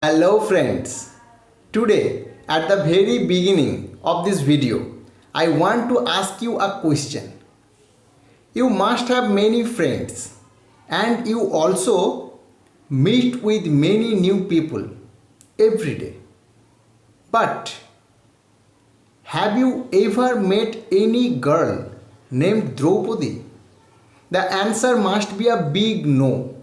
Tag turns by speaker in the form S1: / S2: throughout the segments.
S1: Hello friends, today at the very beginning of this video, I want to ask you a question. You must have many friends and you also meet with many new people every day. But have you ever met any girl named Draupadi? The answer must be a big no.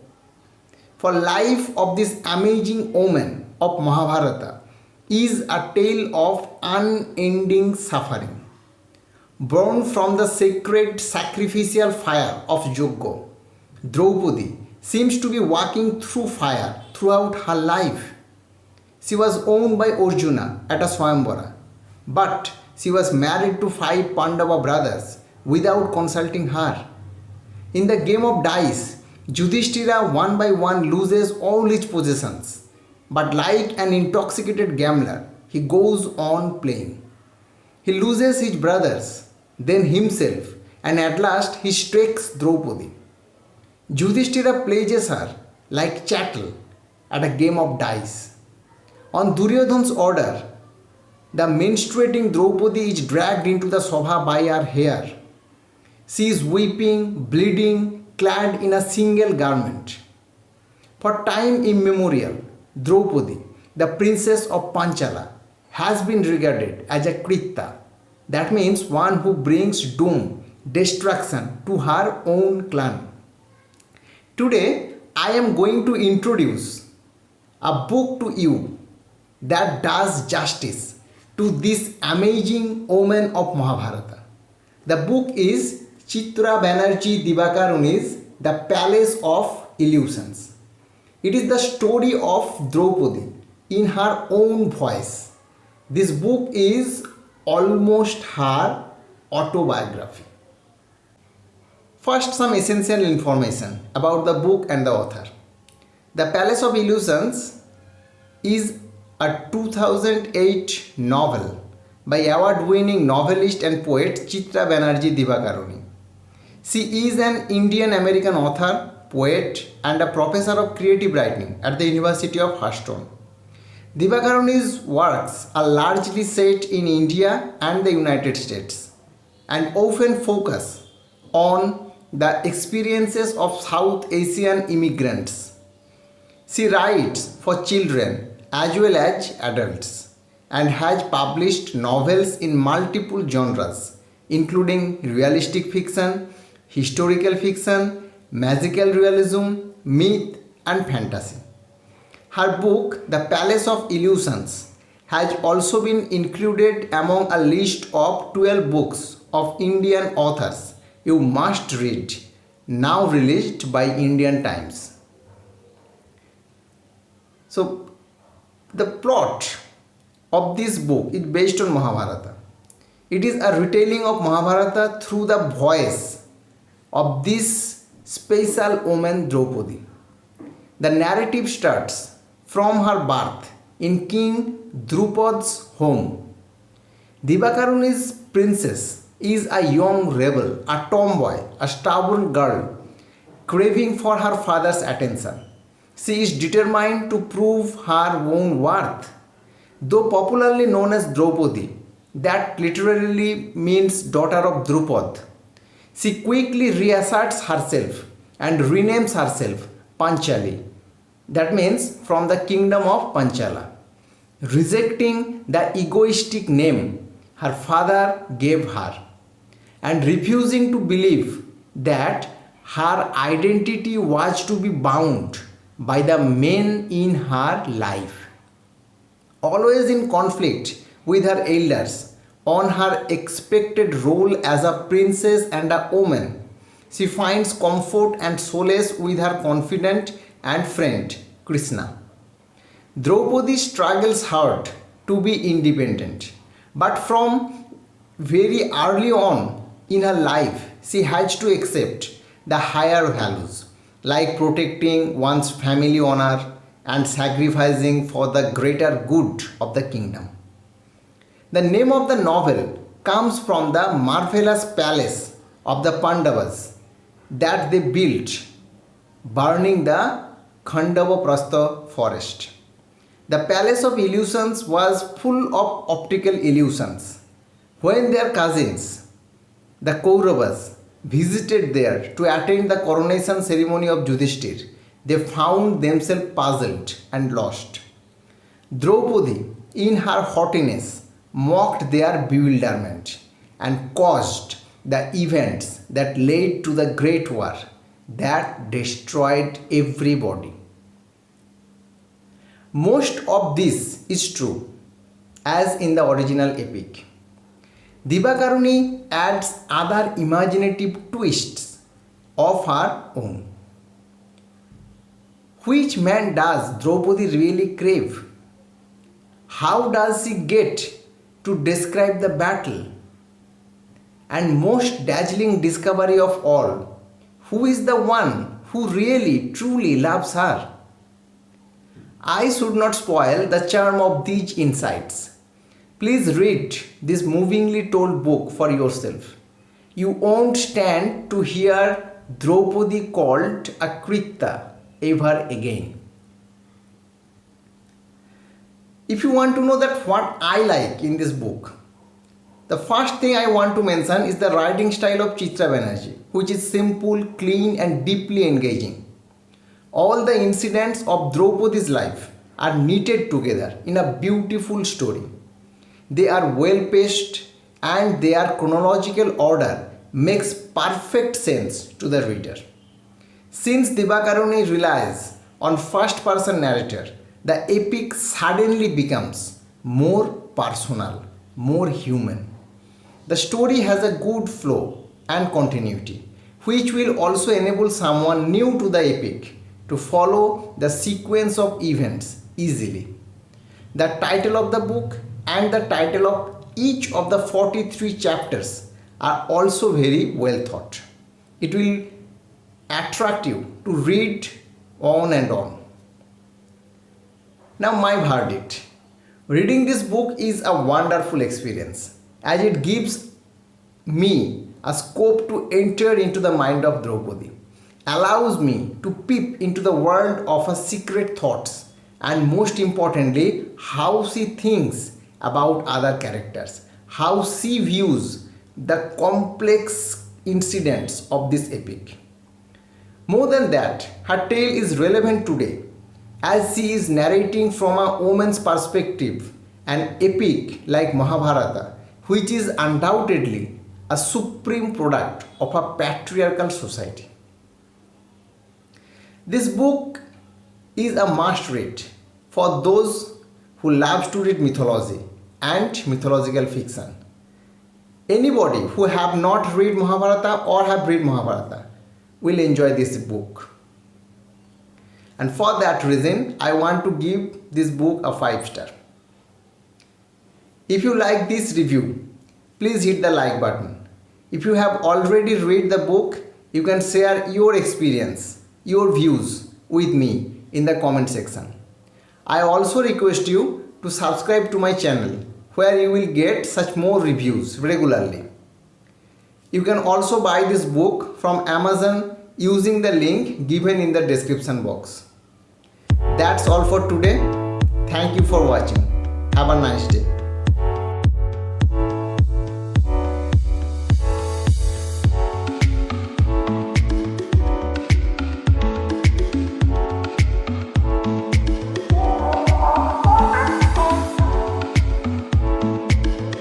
S1: For life of this amazing woman of Mahabharata is a tale of unending suffering. Born from the sacred sacrificial fire of Yajna, Draupadi seems to be walking through fire throughout her life. She was owned by Arjuna at a Swayamvara, but she was married to 5 Pandava brothers without consulting her. In the game of dice, Yudhishthira one by one loses all his possessions, but like an intoxicated gambler, he goes on playing. He loses his brothers, then himself, and at last he strikes Draupadi. Yudhishthira pledges her like chattel at a game of dice. On Duryodhana's order, the menstruating Draupadi is dragged into the Sabha by her hair. She is weeping, bleeding, clad in a single garment. For time immemorial, Draupadi, the princess of Panchala, has been regarded as a Krita, that means one who brings doom, destruction to her own clan. Today, I am going to introduce a book to you that does justice to this amazing woman of Mahabharata. The book is Chitra Banerjee Divakaruni's The Palace of Illusions. It is the story of Draupadi in her own voice. This book is almost her autobiography. First, some essential information about the book and the author. The Palace of Illusions is a 2008 novel by award-winning novelist and poet Chitra Banerjee Divakaruni. She is an Indian-American author, poet and a professor of creative writing at the University of Houston. Divakaruni's works are largely set in India and the United States and often focus on the experiences of South Asian immigrants. She writes for children as well as adults and has published novels in multiple genres including realistic fiction, historical fiction, magical realism, myth and fantasy. Her book, The Palace of Illusions, has also been included among a list of 12 books of Indian authors you must read, now released by Indian Times. So, the plot of this book is based on Mahabharata. It is a retelling of Mahabharata through the voice of this special woman Draupadi. The narrative starts from her birth in King Drupad's home. Divakaruni's princess is a young rebel, a tomboy, a stubborn girl craving for her father's attention. She is determined to prove her own worth. Though popularly known as Draupadi, that literally means daughter of Drupad, she quickly reasserts herself and renames herself Panchali. That means from the kingdom of Panchala, rejecting the egoistic name her father gave her and refusing to believe that her identity was to be bound by the men in her life. Always in conflict with her elders on her expected role as a princess and a woman, she finds comfort and solace with her confidant and friend Krishna. Draupadi struggles hard to be independent, but from very early on in her life, she has to accept the higher values like protecting one's family honor and sacrificing for the greater good of the kingdom. The name of the novel comes from the marvelous palace of the Pandavas that they built, burning the Khandava Prastha forest. The palace of illusions was full of optical illusions. When their cousins, the Kauravas, visited there to attend the coronation ceremony of Yudhishthir, they found themselves puzzled and lost. Draupadi, in her haughtiness, mocked their bewilderment and caused the events that led to the great war that destroyed everybody. Most of this is true, as in the original epic. Divakaruni adds other imaginative twists of her own. Which man does Draupadi really crave? How does she get to describe the battle? And most dazzling discovery of all, who is the one who really truly loves her? I should not spoil the charm of these insights. Please read this movingly told book for yourself. You won't stand to hear Draupadi called a Krita ever again. If you want to know that what I like in this book, the first thing I want to mention is the writing style of Chitra Banerjee, which is simple, clean and deeply engaging. All the incidents of Draupadi's life are knitted together in a beautiful story. They are well paced and their chronological order makes perfect sense to the reader. Since Divakaruni relies on first person narrator, the epic suddenly becomes more personal, more human. The story has a good flow and continuity, which will also enable someone new to the epic to follow the sequence of events easily. The title of the book and the title of each of the 43 chapters are also very well thought. It will attract you to read on and on. Now my verdict. Reading this book is a wonderful experience as it gives me a scope to enter into the mind of Draupadi, allows me to peep into the world of her secret thoughts and most importantly how she thinks about other characters, how she views the complex incidents of this epic. More than that, her tale is relevant today as she is narrating from a woman's perspective an epic like Mahabharata, which is undoubtedly a supreme product of a patriarchal society. This book is a must read for those who love to read mythology and mythological fiction. Anybody who have not read Mahabharata or have read Mahabharata will enjoy this book. And for that reason, I want to give this book a 5-star. If you like this review, please hit the like button. If you have already read the book, you can share your experience, your views with me in the comment section. I also request you to subscribe to my channel where you will get such more reviews regularly. You can also buy this book from Amazon using the link given in the description box. That's all for today. Thank you for watching. Have a nice day.